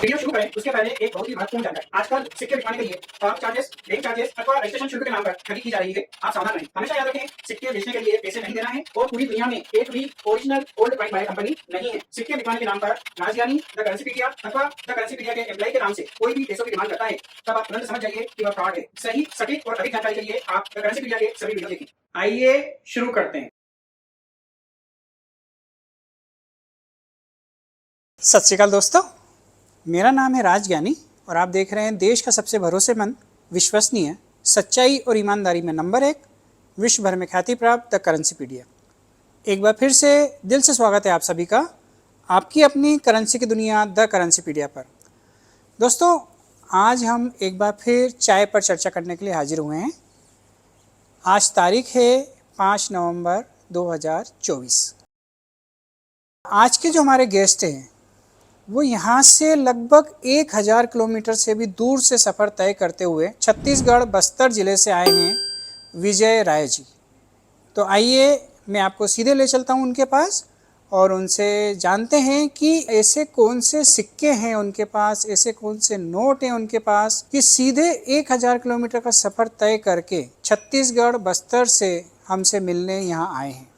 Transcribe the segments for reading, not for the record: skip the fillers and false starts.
Video शुरू करें उसके पहले एक बहुत ही महत्वपूर्ण जानकारी। आजकल सिक्के बिकवाने के लिए पार्क चार्जेस, बैंक चार्जेस अथवा रजिस्ट्रेशन शुल्क के नाम पर ठगी की जा रही है। आप सावधान रहें। हमेशा याद रखें, सिक्के बेचने के लिए पैसे नहीं देना है और पूरी दुनिया में एक भी original old coin buyer company नहीं है। सिक्के बिकवाने के नाम पर राजज्ञानी, द करेंसीपीडिया अथवा द करेंसीपीडिया के एम्प्लॉय के नाम से कोई भी पैसों की डिमांड करता है, तब आप तुरंत समझ जाइए कि वह फ्रॉड है। सही, सटीक और अधिक जानकारी के लिए आप द करेंसीपीडिया के सभी वीडियो देखें। आइए शुरू करते हैं। सत श्री अकाल दोस्तों, मेरा नाम है राजज्ञानी और आप देख रहे हैं देश का सबसे भरोसेमंद, विश्वसनीय, सच्चाई और ईमानदारी में नंबर 1, विश्व भर में ख्याति प्राप्त द करेंसीपीडिया। एक बार फिर से दिल से स्वागत है आप सभी का आपकी अपनी करेंसी की दुनिया द करेंसीपीडिया पर। दोस्तों, आज हम एक बार फिर चाय पर चर्चा करने के लिए हाजिर हुए हैं। आज तारीख है 5 नवंबर 2024। आज के जो हमारे गेस्ट हैं वो यहाँ से लगभग 1000 किलोमीटर से भी दूर से सफ़र तय करते हुए छत्तीसगढ़ बस्तर ज़िले से आए हैं विजय राय जी। तो आइए मैं आपको सीधे ले चलता हूँ उनके पास और उनसे जानते हैं कि ऐसे कौन से सिक्के हैं उनके पास, ऐसे कौन से नोट हैं उनके पास कि सीधे 1000 किलोमीटर का सफ़र तय करके छत्तीसगढ़ बस्तर से हमसे मिलने यहाँ आए हैं।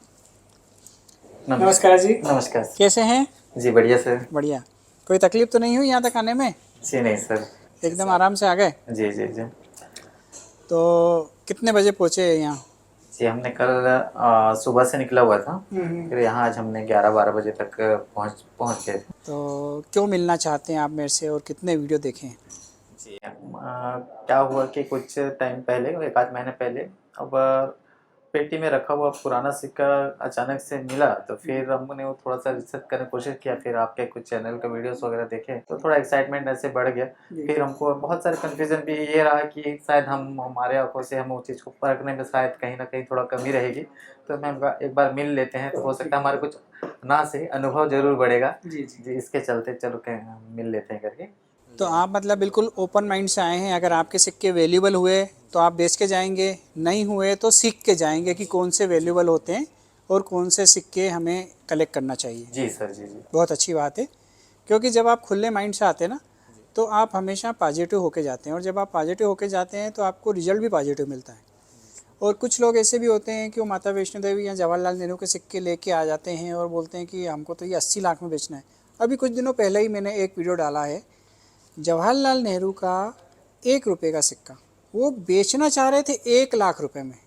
नमस्कार जी। नमस्कार। कैसे हैं जी बढ़िया सर। बढ़िया। कोई तकलीफ तो नहीं हुई यहाँ तक आने में? जी नहीं सर, एकदम आराम से आ गए। जी जी जी। तो कितने बजे पहुँचे यहाँ? जी हमने कल सुबह से निकला हुआ था, फिर यहाँ आज हमने 11-12 बजे तक पहुँच गए। तो क्यों मिलना चाहते हैं आप मेरे से और कितने वीडियो देखे हैं? जी क्या हुआ कि कुछ टाइम पहले, 1 आध महीने पहले, अब पेटी में रखा हुआ पुराना सिक्का अचानक से मिला, तो फिर हमने वो थोड़ा सा रिसर्च करने की कोशिश किया। फिर आपके कुछ चैनल का वीडियोस वगैरह देखे तो थोड़ा एक्साइटमेंट ऐसे बढ़ गया। फिर हमको बहुत सारे कन्फ्यूजन भी ये रहा कि शायद हमारे आंखों से हम उस चीज़ को परखने में शायद कहीं ना कहीं थोड़ा कमी रहेगी। तो मैं एक बार मिल लेते हैं, तो हो सकता है हमारे कुछ ना से अनुभव जरूर बढ़ेगा। जी इसके चलते चलो मिल लेते हैं करके। तो आप मतलब बिल्कुल ओपन माइंड से आए हैं। अगर आपके सिक्के वैल्यूबल हुए तो आप बेच के जाएंगे, नहीं हुए तो सीख के जाएंगे कि कौन से वैल्यूबल होते हैं और कौन से सिक्के हमें कलेक्ट करना चाहिए। जी सर, जी जी। बहुत अच्छी बात है, क्योंकि जब आप खुले माइंड से आते हैं ना तो आप हमेशा पॉजिटिव होके जाते हैं और जब आप पॉजिटिव होके जाते हैं तो आपको रिजल्ट भी पॉजिटिव मिलता है। और कुछ लोग ऐसे भी होते हैं कि वो माता वैष्णो देवी या जवाहरलाल नेहरू के सिक्के लेके आ जाते हैं और बोलते हैं कि हमको तो ये 80 लाख में बेचना है। अभी कुछ दिनों पहले ही मैंने एक वीडियो डाला है, जवाहरलाल नेहरू का 1 रुपये का सिक्का वो बेचना चाह रहे थे 1 लाख रुपए में।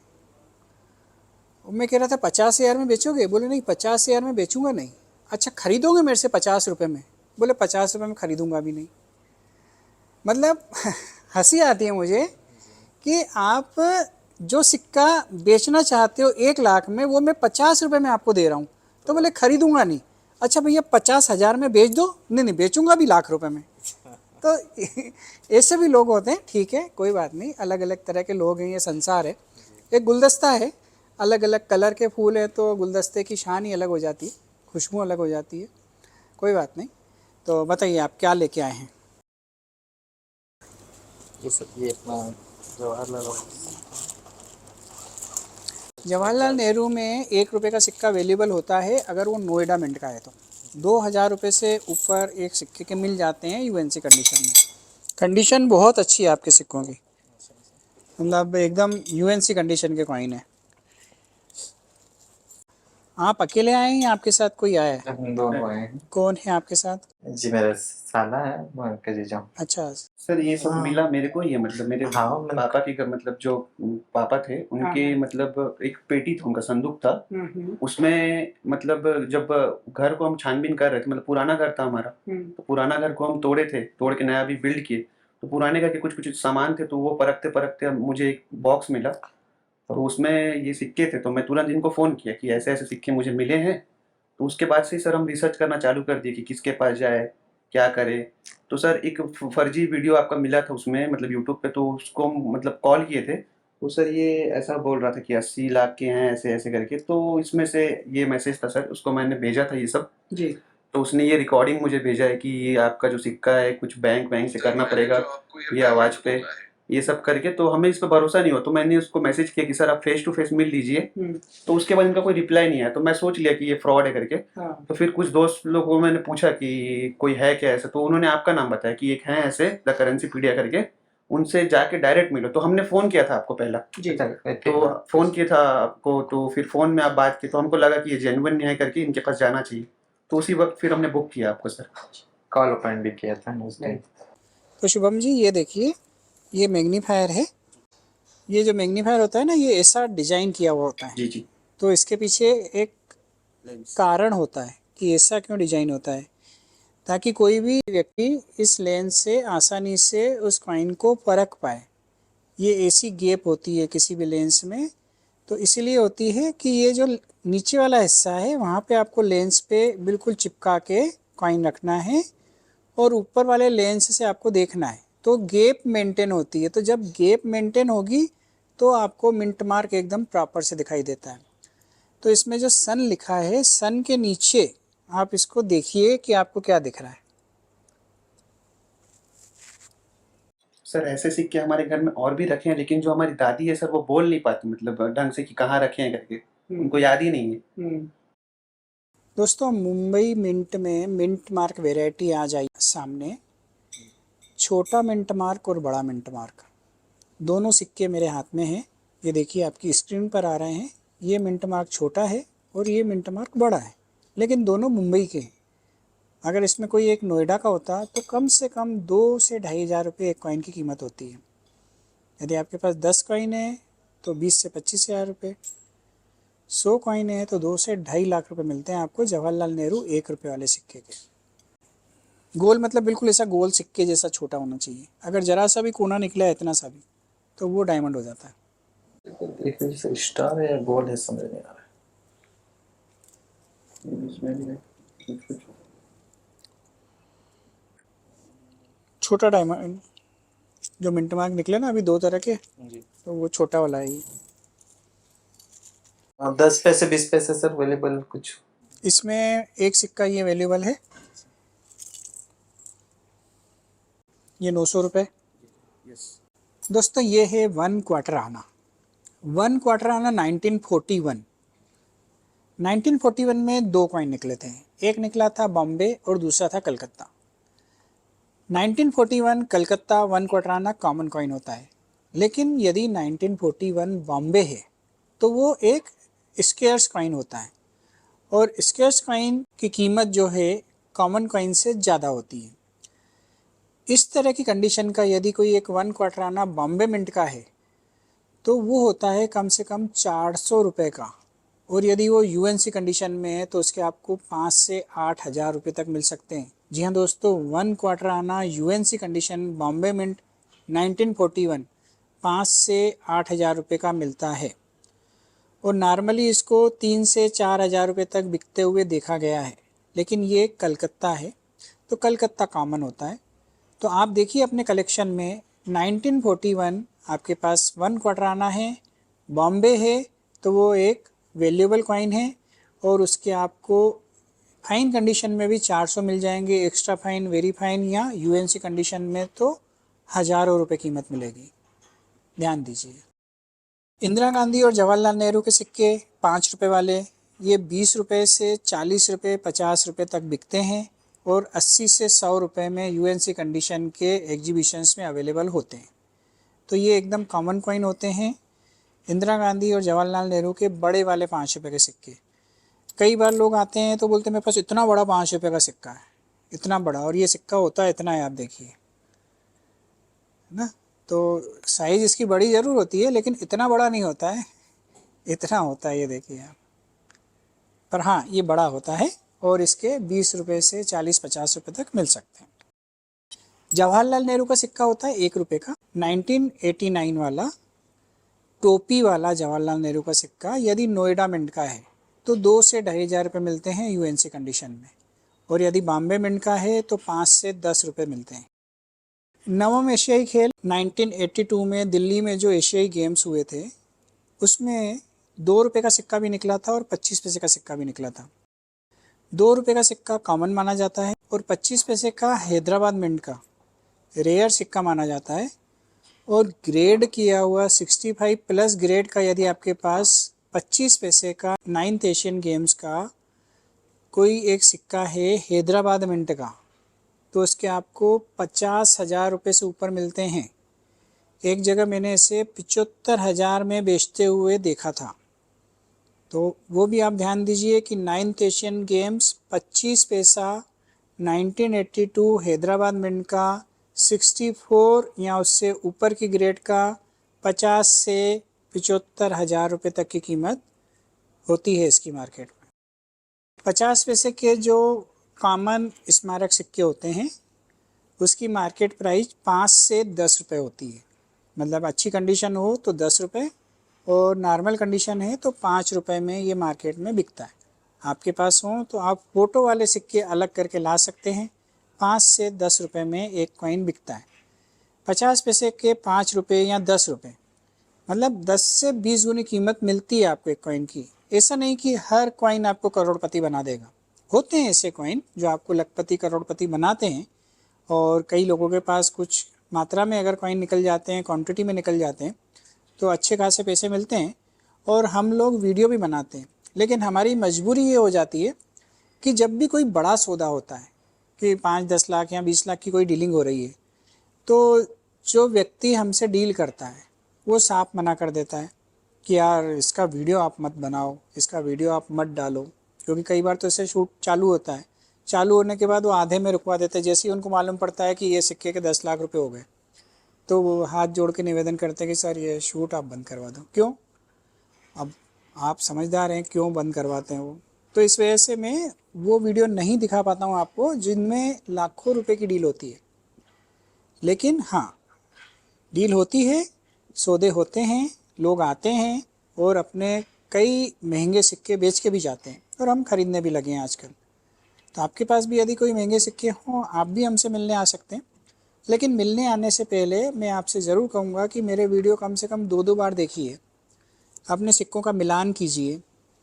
मैं कह रहा था 50,000 में बेचोगे? बोले नहीं, 50,000 में बेचूंगा नहीं। अच्छा, खरीदोगे मेरे से 50 रुपये में? बोले 50 रुपये में खरीदूंगा भी नहीं। मतलब हंसी आती है मुझे कि आप जो सिक्का बेचना चाहते हो 1 लाख में, वो मैं 50 रुपये में आपको दे रहा हूँ। तो बोले खरीदूंगा नहीं। अच्छा भैया 50,000 में बेच दो। नहीं नहीं, बेचूंगा भी लाख रुपए में। तो ऐसे भी लोग होते हैं। ठीक है, कोई बात नहीं, अलग अलग तरह के लोग हैं, ये संसार है। एक गुलदस्ता है, अलग अलग कलर के फूल हैं तो गुलदस्ते की शान ही अलग हो जाती है, खुशबू अलग हो जाती है। कोई बात नहीं। तो बताइए आप क्या लेके आए हैं? ये सब ये अपना जवाहरलाल नेहरू में 1 रुपये का सिक्का अवेलेबल होता है अगर वो नोएडा मिंट का है तो। 2000 रुपये से ऊपर एक सिक्के के मिल जाते हैं यूएनसी कंडीशन में। कंडीशन बहुत अच्छी है आपके सिक्कों की, मतलब एकदम यूएनसी कंडीशन के कॉइन है। आप अकेले आए हैं या आपके साथ कोई आया है? हम दोनों आए हैं। कौन है आपके साथ? जी मेरा साला है, मैं उनका जीजा हूँ। अच्छा सर, ये सब मिला मेरे को, ये मतलब मेरे पापा के घर, मतलब जो पापा थे उनके, मतलब एक पेटी था, उनका संदूक था। उसमें मतलब जब घर को हम छानबीन कर रहे थे, मतलब पुराना घर था हमारा, तो पुराना घर को हम तोड़ के नया भी बिल्ड किए। तो पुराने घर के कुछ कुछ सामान थे, तो वो परखते परखते मुझे एक बॉक्स मिला और उसमें ये सिक्के थे। तो मैं तुरंत इनको फ़ोन किया कि ऐसे ऐसे सिक्के मुझे मिले हैं। तो उसके बाद से सर हम रिसर्च करना चालू कर दिए कि किसके पास जाए, क्या करे। तो सर एक फर्जी वीडियो आपका मिला था उसमें, मतलब यूट्यूब पे, तो उसको मतलब कॉल किए थे। तो सर ये ऐसा बोल रहा था कि 80 लाख के हैं, ऐसे ऐसे करके। तो इसमें से ये मैसेज था सर, उसको मैंने भेजा था ये सब जी। तो उसने ये रिकॉर्डिंग मुझे भेजा है कि ये आपका जो सिक्का है कुछ बैंक से करना पड़ेगा, ये आवाज़ पे ये सब करके, तो हमें इस पर भरोसा नहीं हुआ, तो मैंने उसको मैसेज किया कि सर आप फेस टू फेस मिल लीजिए। तो उसके बाद इनका कोई रिप्लाई नहीं आया, तो मैं सोच लिया कि ये फ्रॉड है करके। तो फिर कुछ दोस्त लोगों को मैंने पूछा कि कोई है क्या ऐसा, तो उन्होंने आपका नाम बताया कि एक है ऐसे द करेंसी पीडिया करके, उनसे जाके डायरेक्ट मिलो। तो हमने फ़ोन किया था आपको पहला, तो फ़ोन किया था आपको, तो फिर फ़ोन में आप बात की, तो हमको लगा कि ये जेन्युइन है करके इनके पास जाना चाहिए, तो उसी वक्त फिर हमने बुक किया आपको सर। कॉल अपॉइंट भी किया था उस टाइम। तो शुभम जी ये देखिए, ये मैग्नीफायर है। ये जो मैग्नीफायर होता है ना, ये ऐसा डिजाइन किया हुआ होता है। जी जी। तो इसके पीछे एक कारण होता है कि ऐसा क्यों डिजाइन होता है, ताकि कोई भी व्यक्ति इस लेंस से आसानी से उस कॉइन को परख पाए। ये ऐसी गैप होती है किसी भी लेंस में, तो इसीलिए होती है कि ये जो नीचे वाला हिस्सा है वहाँ पे आपको लेंस पे बिल्कुल चिपका के कॉइन रखना है, और ऊपर वाले लेंस से आपको देखना है, तो गैप मेंटेन होती है। तो जब गैप मेंटेन होगी तो आपको मिंट मार्क एकदम प्रॉपर से दिखाई देता है। तो इसमें जो सन लिखा है, सन के नीचे आप इसको देखिए कि आपको क्या दिख रहा है। सर ऐसे सिक्के हमारे घर में और भी रखे हैं, लेकिन जो हमारी दादी है सर वो बोल नहीं पाती मतलब ढंग से कि कहाँ रखे हैं करके, उनको याद ही नहीं है। दोस्तों मुंबई मिंट में मिंट मार्क वेराइटी आ जाए सामने, छोटा मिंट मार्क और बड़ा मिंट मार्क दोनों सिक्के मेरे हाथ में हैं। ये देखिए आपकी स्क्रीन पर आ रहे हैं। ये मिंट मार्क छोटा है और ये मिंट मार्क बड़ा है, लेकिन दोनों मुंबई के हैं। अगर इसमें कोई एक नोएडा का होता तो कम से कम 2 से 2,500 रुपये एक कॉइन की कीमत होती है। यदि आपके पास 10 कॉइन है तो 20 से 25,000 रुपये, 100 कॉइन है तो 2 से 2.5 लाख रुपए मिलते हैं आपको जवाहरलाल नेहरू 1 रुपये वाले सिक्के के। गोल मतलब बिल्कुल ऐसा गोल सिक्के जैसा छोटा होना चाहिए। अगर जरा सा भी कोना निकला है इतना सा भी, तो वो डायमंड हो जाता है। एक जैसे स्टार है या गोल है समझ नहीं आ रहा है। छोटा डायमंड जो मिंट मार्क निकले ना अभी 2 तरह के, तो वो छोटा वाला है ये। 10 पैसे 20 पैसे सर अवेलेबल कुछ? इसमें एक सिक्का ये अवेलेबल है, ये 900 रुपये। दोस्तों ये है 1 क्वार्टर आना। 1 क्वार्टर आना 1941। 1941 में 2 कॉइन निकले थे, एक निकला था बॉम्बे और दूसरा था कलकत्ता। 1941 कलकत्ता 1 क्वार्टर आना कॉमन कॉइन होता है, लेकिन यदि 1941 बॉम्बे है तो वो एक स्केयर्स कॉइन होता है, और स्केयर्स कॉइन की कीमत जो है कॉमन कॉइन से ज़्यादा होती है। इस तरह की कंडीशन का यदि कोई एक 1 क्वार्टर आना बॉम्बे मिंट का है तो वो होता है कम से कम 400 रुपये का, और यदि वो यूएनसी कंडीशन में है तो उसके आपको 5 से 8,000 रुपये तक मिल सकते हैं। जी हाँ दोस्तों, 1 क्वार्टर आना यूएनसी कंडीशन बॉम्बे मिंट 1941 5 से 8,000 रुपये का मिलता है, और नॉर्मली इसको 3 से 4,000 रुपये तक बिकते हुए देखा गया है। लेकिन ये कलकत्ता है तो कलकत्ता कॉमन होता है। तो आप देखिए अपने कलेक्शन में 1941 आपके पास 1 क्वार्टर आना है, बॉम्बे है तो वो एक वैल्यूएबल कॉइन है, और उसके आपको फाइन कंडीशन में भी 400 मिल जाएंगे, एक्स्ट्रा फाइन, वेरी फाइन या यूएनसी कंडीशन में तो हज़ारों रुपए कीमत मिलेगी। ध्यान दीजिए। इंदिरा गांधी और जवाहरलाल नेहरू के सिक्के 5 रुपये वाले, ये 20 रुपये से 40 रुपये 50 रुपये तक बिकते हैं, और 80 से 100 रुपये में यूएनसी कंडीशन के एग्जीबिशंस में अवेलेबल होते हैं। तो ये एकदम कॉमन कॉइन होते हैं इंदिरा गांधी और जवाहरलाल नेहरू के बड़े वाले 5 रुपये के सिक्के। कई बार लोग आते हैं तो बोलते हैं मेरे पास इतना बड़ा 5 रुपये का सिक्का है, इतना बड़ा, और ये सिक्का होता है इतना है, आप देखिए, है ना। तो साइज़ इसकी बड़ी ज़रूर होती है लेकिन इतना बड़ा नहीं होता है, इतना होता है, ये देखिए आप। पर हाँ ये बड़ा होता है, और इसके 20 रुपये से 40-50 रुपये तक मिल सकते हैं। जवाहरलाल नेहरू का सिक्का होता है 1 रुपये का, 1989 वाला टोपी वाला जवाहरलाल नेहरू का सिक्का यदि नोएडा मिंट का है तो 2 से 2,500 रुपये मिलते हैं यूएनसी कंडीशन में, और यदि बॉम्बे मिंट का है तो 5 से 10 रुपये मिलते हैं। नवम एशियाई खेल 1982 में दिल्ली में जो एशियाई गेम्स हुए थे उसमें 2 रुपये का सिक्का भी निकला था और 25 पैसे का सिक्का भी निकला था। 2 रुपये का सिक्का कॉमन माना जाता है, और 25 पैसे का हैदराबाद मिंट का रेयर सिक्का माना जाता है, और ग्रेड किया हुआ 65 प्लस ग्रेड का यदि आपके पास 25 पैसे का 9th एशियन गेम्स का कोई एक सिक्का है हैदराबाद मिंट का, तो उसके आपको 50,000 रुपये से ऊपर मिलते हैं। एक जगह मैंने इसे 75,000 में बेचते हुए देखा था। तो वो भी आप ध्यान दीजिए कि 9th एशियन गेम्स 25 पैसा 1982 हैदराबाद मिंट का 64 या उससे ऊपर की ग्रेड का 50 से 75,000 रुपये तक की कीमत होती है इसकी मार्केट में। 50 पैसे के जो कॉमन स्मारक सिक्के होते हैं उसकी मार्केट प्राइस 5 से 10 रुपये होती है। मतलब अच्छी कंडीशन हो तो 10 रुपये और नॉर्मल कंडीशन है तो 5 रुपये में ये मार्केट में बिकता है। आपके पास हो तो आप फ़ोटो वाले सिक्के अलग करके ला सकते हैं। 5 से 10 रुपये में एक कॉइन बिकता है। 50 पैसे के 5 रुपये या 10 रुपये, मतलब 10 से 20 गुनी कीमत मिलती है आपको एक कॉइन की। ऐसा नहीं कि हर कॉइन आपको करोड़पति बना देगा। होते हैं ऐसे कॉइन जो आपको लखपति करोड़पति बनाते हैं, और कई लोगों के पास कुछ मात्रा में अगर कॉइन निकल जाते हैं, क्वांटिटी में निकल जाते हैं तो अच्छे खासे पैसे मिलते हैं और हम लोग वीडियो भी बनाते हैं। लेकिन हमारी मजबूरी ये हो जाती है कि जब भी कोई बड़ा सौदा होता है कि 5-10 लाख या 20 लाख की कोई डीलिंग हो रही है, तो जो व्यक्ति हमसे डील करता है वो साफ मना कर देता है कि यार इसका वीडियो आप मत बनाओ, इसका वीडियो आप मत डालो। क्योंकि कई बार तो ऐसे शूट चालू होता है, चालू होने के बाद वो आधे में रुकवा देते हैं। जैसे ही उनको मालूम पड़ता है कि ये सिक्के के 10 लाख रुपए हो गए तो वो हाथ जोड़ के निवेदन करते हैं कि सर ये शूट आप बंद करवा दो। क्यों? अब आप समझदार हैं क्यों बंद करवाते हैं वो। तो इस वजह से मैं वो वीडियो नहीं दिखा पाता हूँ आपको जिनमें लाखों रुपए की डील होती है। लेकिन हाँ, डील होती है, सौदे होते हैं, लोग आते हैं और अपने कई महंगे सिक्के बेच के भी जाते हैं और हम खरीदने भी लगे हैं आजकल। तो आपके पास भी यदि कोई महंगे सिक्के हों, आप भी हमसे मिलने आ सकते हैं। लेकिन मिलने आने से पहले मैं आपसे ज़रूर कहूँगा कि मेरे वीडियो कम से कम 2-2 बार देखिए। अपने सिक्कों का मिलान कीजिए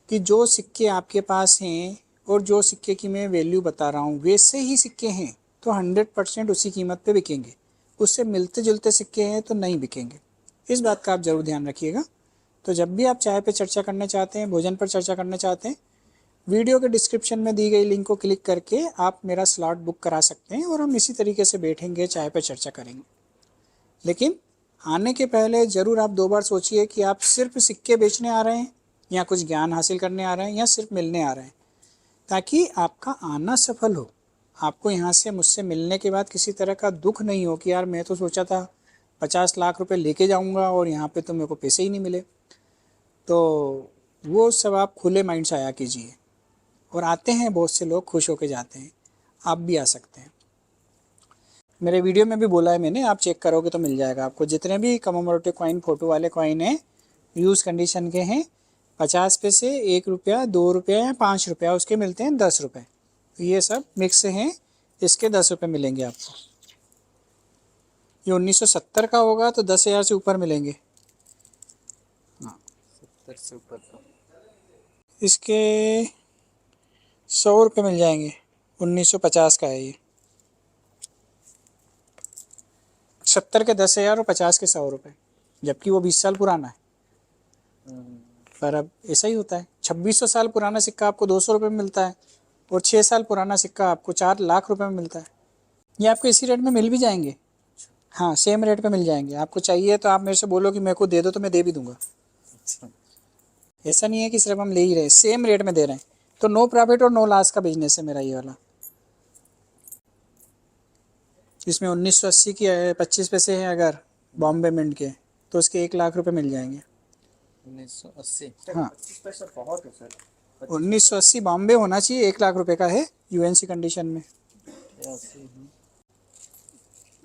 कि जो सिक्के आपके पास हैं और जो सिक्के की मैं वैल्यू बता रहा हूँ वैसे ही सिक्के हैं तो 100% उसी कीमत पे बिकेंगे। उससे मिलते जुलते सिक्के हैं तो नहीं बिकेंगे। इस बात का आप ज़रूर ध्यान रखिएगा। तो जब भी आप चाय पे चर्चा करना चाहते हैं, भोजन पर चर्चा करना चाहते हैं, वीडियो के डिस्क्रिप्शन में दी गई लिंक को क्लिक करके आप मेरा स्लॉट बुक करा सकते हैं और हम इसी तरीके से बैठेंगे, चाय पे चर्चा करेंगे। लेकिन आने के पहले ज़रूर आप 2 बार सोचिए कि आप सिर्फ सिक्के बेचने आ रहे हैं या कुछ ज्ञान हासिल करने आ रहे हैं या सिर्फ मिलने आ रहे हैं, ताकि आपका आना सफल हो। आपको यहाँ से मुझसे मिलने के बाद किसी तरह का दुख नहीं हो कि यार मैं तो सोचा था 50 लाख रुपए लेके जाऊँगा और यहाँ पे तो मेरे को पैसे ही नहीं मिले। तो वो सब आप खुले माइंड से आया कीजिए। और आते हैं बहुत से लोग, खुश होके जाते हैं। आप भी आ सकते हैं। मेरे वीडियो में भी बोला है मैंने, आप चेक करोगे तो मिल जाएगा आपको। जितने भी कमोमोरेटिव कॉइन, फ़ोटो वाले कॉइन हैं, यूज़ कंडीशन के हैं, 50 पैसे, 1 रुपया, 2 रुपया या 5 रुपया, उसके मिलते हैं 10 रुपये। तो ये सब मिक्स हैं, इसके 10 रुपये मिलेंगे आपको। ये 1970 का होगा तो 10,000 से ऊपर मिलेंगे। हाँ, 70 से ऊपर का इसके 100 रुपये मिल जाएंगे। 1950 का है ये। 70 के 10,000 और 50 के 100 रुपये, जबकि वो 20 साल पुराना है। पर अब ऐसा ही होता है। 2600 साल पुराना सिक्का आपको 200 रुपये में मिलता है और 6 साल पुराना सिक्का आपको 4 लाख रुपए में मिलता है। ये आपको इसी रेट में मिल भी जाएंगे। हाँ, सेम रेट पे मिल जाएंगे। आपको चाहिए तो आप मेरे से बोलो कि मेरे को दे दो तो मैं दे भी दूंगा। ऐसा नहीं है कि सिर्फ हम ले ही रहे, सेम रेट में दे रहे हैं। तो नो प्रॉफिट और नो लॉस का बिजनेस है मेरा ये वाला। इसमें 1980 की 25 पैसे हैं अगर बॉम्बे मिंट के, तो उसके 1 लाख रुपए मिल जाएंगे। 1980 हाँ, 25 पैसा बहुत है सर। 1980 बॉम्बे होना चाहिए, 1 लाख रुपए का है यूएनसी कंडीशन में।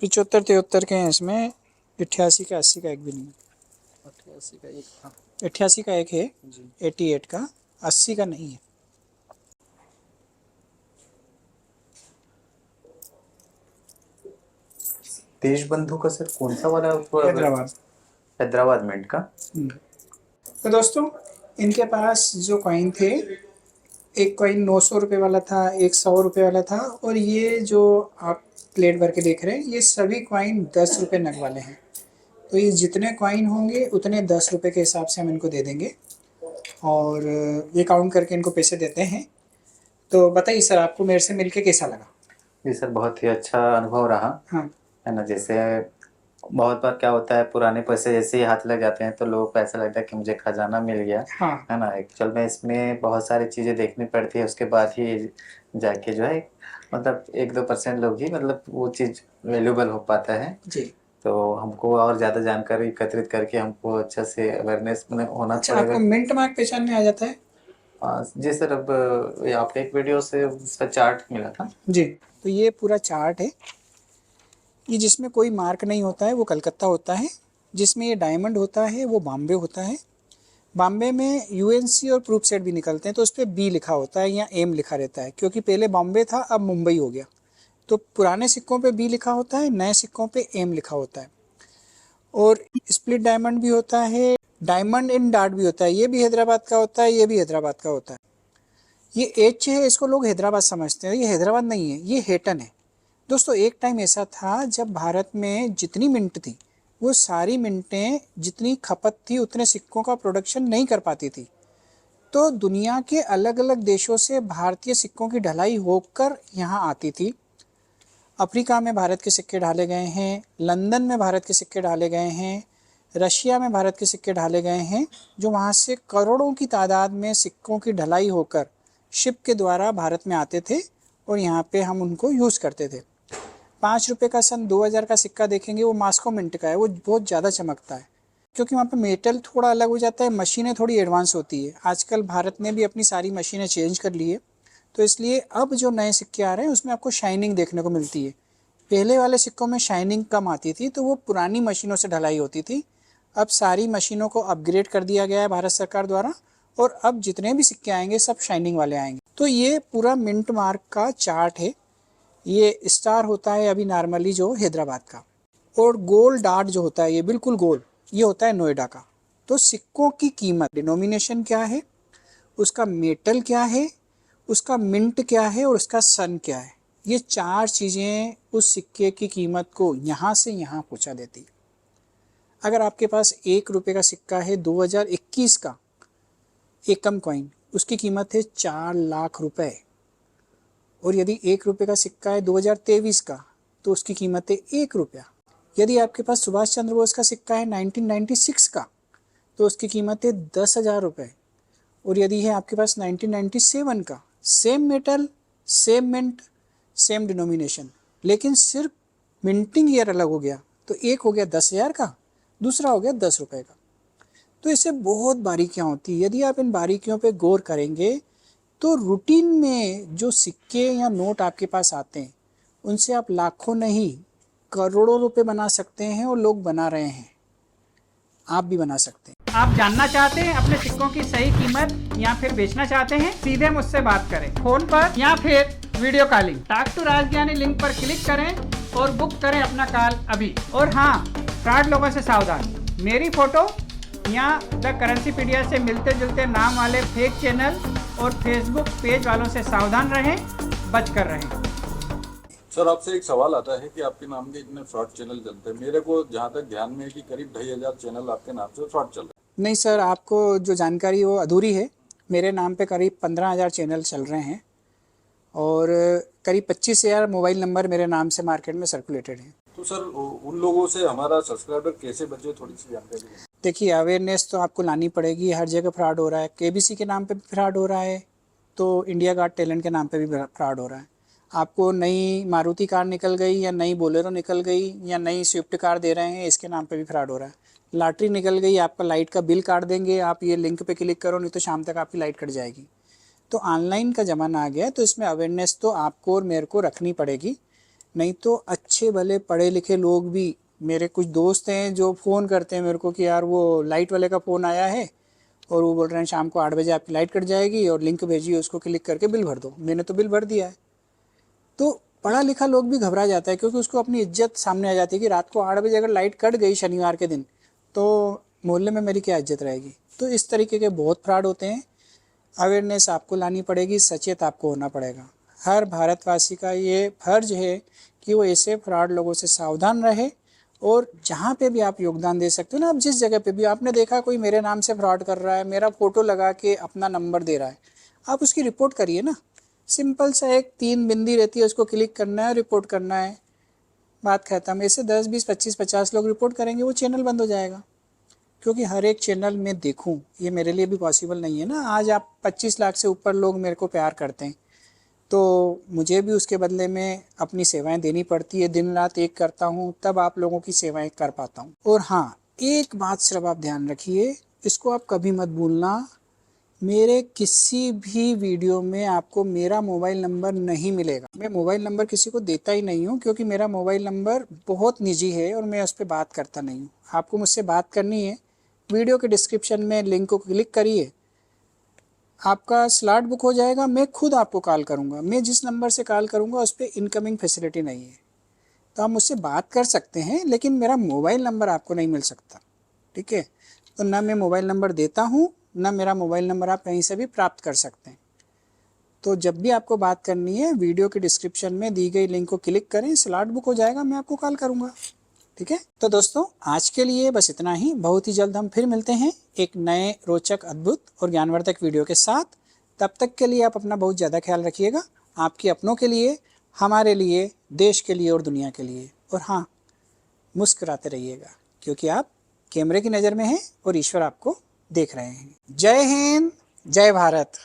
75-73 के हैं इसमें, 88 का 80 का एक भी नहीं है। 88 का एक था। 88 का एक है जी। 88 का, 80 का नहीं है। देशबंधु का सर कौन सा वाला? हैदराबाद। हैदराबाद मिंट का। तो दोस्तों, इनके पास जो कॉइन थे, एक कॉइन 900 रुपये वाला था, एक 100 रुपये वाला था, और ये जो आप प्लेट भर के देख रहे हैं ये सभी कॉइन 10 रुपये नग वाले हैं। तो ये जितने कॉइन होंगे उतने 10 रुपये के हिसाब से हम इनको दे देंगे और ये काउंट करके इनको पैसे देते हैं। तो बताइए सर, आपको मेरे से मिलके कैसा लगा? जी सर, बहुत ही अच्छा अनुभव रहा। हाँ है ना, जैसे बहुत बार क्या होता है, पुराने पैसे जैसे ही हाथ लग जाते हैं तो लोगों को ऐसा लगता है कि मुझे खजाना मिल गया। हाँ है ना, एक्चुअल में इसमें बहुत सारी चीज़ें देखनी पड़ती है, उसके बाद ही जाके जो है मतलब 1-2% लोग ही मतलब वो चीज़ वैल्यूबल हो पाता है। जी। तो हमको और ज़्यादा जानकारी एकत्रित करके हमको अच्छा से अवेयरनेस में होना अच्छा, पड़ेगा। आपको मिंट मार्क पहचान में आ जाता है? जी सर, अब ये आपके एक वीडियो से उसका चार्ट मिला था। जी। तो ये पूरा चार्ट है, ये जिसमें कोई मार्क नहीं होता है वो कलकत्ता होता है, जिसमें ये डायमंड होता है वो बॉम्बे होता है। बॉम्बे में यूएनसी और प्रूफ सेट भी निकलते हैं तो उस पर बी लिखा होता है या एम लिखा रहता है, क्योंकि पहले बॉम्बे था अब मुंबई हो गया। तो पुराने सिक्कों पे बी लिखा होता है, नए सिक्कों पे एम लिखा होता है। और स्प्लिट डायमंड भी होता है, डायमंड इन डार्ट भी होता है, ये भी हैदराबाद का होता है, ये भी हैदराबाद का होता है। ये एच है, इसको लोग हैदराबाद समझते हैं, ये हैदराबाद नहीं है, ये हेटन है। दोस्तों एक टाइम ऐसा था जब भारत में जितनी मिंट थी वो सारी मिंटें जितनी खपत थी उतने सिक्कों का प्रोडक्शन नहीं कर पाती थी। तो दुनिया के अलग अलग देशों से भारतीय सिक्कों की ढलाई होकर यहाँ आती थी। अफ्रीका में भारत के सिक्के ढाले गए हैं, लंदन में भारत के सिक्के ढाले गए हैं, रशिया में भारत के सिक्के ढाले गए हैं, जो वहाँ से करोड़ों की तादाद में सिक्कों की ढलाई होकर शिप के द्वारा भारत में आते थे और यहाँ पे हम उनको यूज़ करते थे। 5 रुपये का सन 2000 का सिक्का देखेंगे, वो मास्को मिंट का है, वो बहुत ज़्यादा चमकता है क्योंकि वहाँ पे मेटल थोड़ा अलग हो जाता है, मशीनें थोड़ी एडवांस होती है। आजकल भारत ने भी अपनी सारी मशीनें चेंज कर ली है, तो इसलिए अब जो नए सिक्के आ रहे हैं उसमें आपको शाइनिंग देखने को मिलती है। पहले वाले सिक्कों में शाइनिंग कम आती थी, तो वो पुरानी मशीनों से ढलाई होती थी। अब सारी मशीनों को अपग्रेड कर दिया गया है भारत सरकार द्वारा, और अब जितने भी सिक्के आएंगे सब शाइनिंग वाले आएंगे। तो ये पूरा मिंट मार्क का चार्ट है। ये स्टार होता है अभी नॉर्मली जो हैदराबाद का, और गोल डार्ट जो होता है ये बिल्कुल गोल, ये होता है नोएडा का। तो सिक्कों की कीमत, डिनोमिनेशन क्या है, उसका मेटल क्या है, उसका मिंट क्या है और उसका सन क्या है, ये 4 चीज़ें उस सिक्के की कीमत को यहाँ से यहाँ पहुँचा देती है। अगर आपके पास 1 रुपये का सिक्का है 2021 का, एकम कॉइन, उसकी कीमत है 4 लाख रुपए। और यदि 1 रुपये का सिक्का है 2023 का तो उसकी कीमत है 1 रुपया। यदि आपके पास सुभाष चंद्र बोस का सिक्का है 1996 का तो उसकी कीमत है 10,000 रुपये। और यदि है आपके पास 1997 का, same metal, same mint, same denomination, लेकिन सिर्फ मिंटिंग ईयर अलग हो गया, तो एक हो गया 10,000 का, दूसरा हो गया 10 रुपये का। तो इससे बहुत बारीकियाँ होती है। यदि आप इन बारीकियों पे गौर करेंगे तो रूटीन में जो सिक्के या नोट आपके पास आते हैं उनसे आप लाखों नहीं करोड़ों रुपए बना सकते हैं, और लोग बना रहे हैं, आप भी बना सकते हैं। आप जानना चाहते हैं अपने सिक्कों की सही कीमत या फिर बेचना चाहते हैं, सीधे मुझसे बात करें फोन पर या फिर video calling. Talk to Rajgyani link पर क्लिक करें और बुक करें अपना कॉल अभी। और हाँ, फ्रॉड लोगों से सावधान। मेरी फोटो या द करेंसीपीडिया से मिलते जुलते नाम वाले फेक चैनल और फेसबुक पेज वालों से सावधान रहें, बच कर रहें। सर, आपसे एक सवाल आता है कि आपके नाम के इतने फ्रॉड चैनल चलते हैं। मेरे को जहाँ तक ध्यान में है कि करीब 2,500 चैनल आपके नाम से फ्रॉड चल रहे हैं। नहीं सर, आपको जो जानकारी वो अधूरी है। मेरे नाम पे करीब 15,000 चैनल चल रहे हैं और करीब 25,000 मोबाइल नंबर मेरे नाम से मार्केट में सर्कुलेटेड हैं। तो सर, उन लोगों से हमारा सब्सक्राइबर कैसे बचे, थोड़ी सी जानकारी दें। देखिए, अवेयरनेस तो आपको लानी पड़ेगी। हर जगह फ्रॉड हो रहा है, केबीसी के नाम पे भी फ्रॉड हो रहा है, तो इंडिया गार्ड टैलेंट के नाम पे भी फ्रॉड हो रहा है। आपको नई मारुति कार निकल गई या नई बोलेरो निकल गई या नई स्विफ्ट कार दे रहे हैं, इसके नाम पे भी फ्रॉड हो रहा है। लॉटरी निकल गई, आपका लाइट का बिल काट देंगे, आप ये लिंक पे क्लिक करो नहीं तो शाम तक आपकी लाइट कट जाएगी। तो ऑनलाइन का ज़माना आ गया है, तो इसमें अवेयरनेस तो आपको और मेरे को रखनी पड़ेगी। नहीं तो अच्छे भले पढ़े लिखे लोग भी, मेरे कुछ दोस्त हैं जो फ़ोन करते हैं मेरे को कि यार वो लाइट वाले का फ़ोन आया है और वो बोल रहे हैं शाम को 8 बजे आपकी लाइट कट जाएगी और लिंक भेजिए, उसको क्लिक करके बिल भर दो। मैंने तो बिल भर दिया है। तो पढ़ा लिखा लोग भी घबरा जाता है, क्योंकि उसको अपनी इज्जत सामने आ जाती है कि रात को 8 बजे अगर लाइट कट गई शनिवार के दिन तो मोहल्ले में मेरी क्या इज्जत रहेगी। तो इस तरीके के बहुत फ्रॉड होते हैं। अवेयरनेस आपको लानी पड़ेगी, सचेत आपको होना पड़ेगा। हर भारतवासी का ये फर्ज है कि वो ऐसे फ्रॉड लोगों से सावधान रहे और जहाँ पे भी आप योगदान दे सकते हो ना, आप जिस जगह पे भी आपने देखा कोई मेरे नाम से फ्रॉड कर रहा है, मेरा फ़ोटो लगा के अपना नंबर दे रहा है, आप उसकी रिपोर्ट करिए ना। सिंपल सा एक 3 बिंदी रहती है, उसको क्लिक करना है, रिपोर्ट करना है, बात खत्म। ऐसे 10, 20, 25, 50 लोग रिपोर्ट करेंगे, वो चैनल बंद हो जाएगा। क्योंकि हर एक चैनल में देखूं ये मेरे लिए भी पॉसिबल नहीं है ना। आज आप 25 लाख से ऊपर लोग मेरे को प्यार करते हैं, तो मुझे भी उसके बदले में अपनी सेवाएं देनी पड़ती है। दिन रात एक करता हूँ, तब आप लोगों की सेवाएं कर पाता हूँ। और हाँ, एक बात सिर्फ आप ध्यान रखिए, इसको आप कभी मत भूलना, मेरे किसी भी वीडियो में आपको मेरा मोबाइल नंबर नहीं मिलेगा। मैं मोबाइल नंबर किसी को देता ही नहीं हूँ, क्योंकि मेरा मोबाइल नंबर बहुत निजी है और मैं उस पर बात करता नहीं हूँ। आपको मुझसे बात करनी है, वीडियो के डिस्क्रिप्शन में लिंक को क्लिक करिए, आपका स्लॉट बुक हो जाएगा। मैं खुद आपको कॉल करूँगा, मैं जिस नंबर से कॉल करूँगा उस पर इनकमिंग फैसिलिटी नहीं है, तो आप मुझसे बात कर सकते हैं, लेकिन मेरा मोबाइल नंबर आपको नहीं मिल सकता, ठीक है। तो ना मैं मोबाइल नंबर देता हूँ, ना मेरा मोबाइल नंबर आप कहीं से भी प्राप्त कर सकते हैं। तो जब भी आपको बात करनी है, वीडियो के डिस्क्रिप्शन में दी गई लिंक को क्लिक करें, स्लॉट बुक हो जाएगा, मैं आपको कॉल करूँगा, ठीक है। तो दोस्तों, आज के लिए बस इतना ही। बहुत ही जल्द हम फिर मिलते हैं एक नए रोचक, अद्भुत और ज्ञानवर्धक वीडियो के साथ। तब तक के लिए आप अपना बहुत ज़्यादा ख्याल रखिएगा, आपके अपनों के लिए, हमारे लिए, देश के लिए और दुनिया के लिए। और हाँ, मुस्कुराते रहिएगा, क्योंकि आप कैमरे की नज़र में हैं और ईश्वर आपको देख रहे हैं। जय हिंद, जय भारत।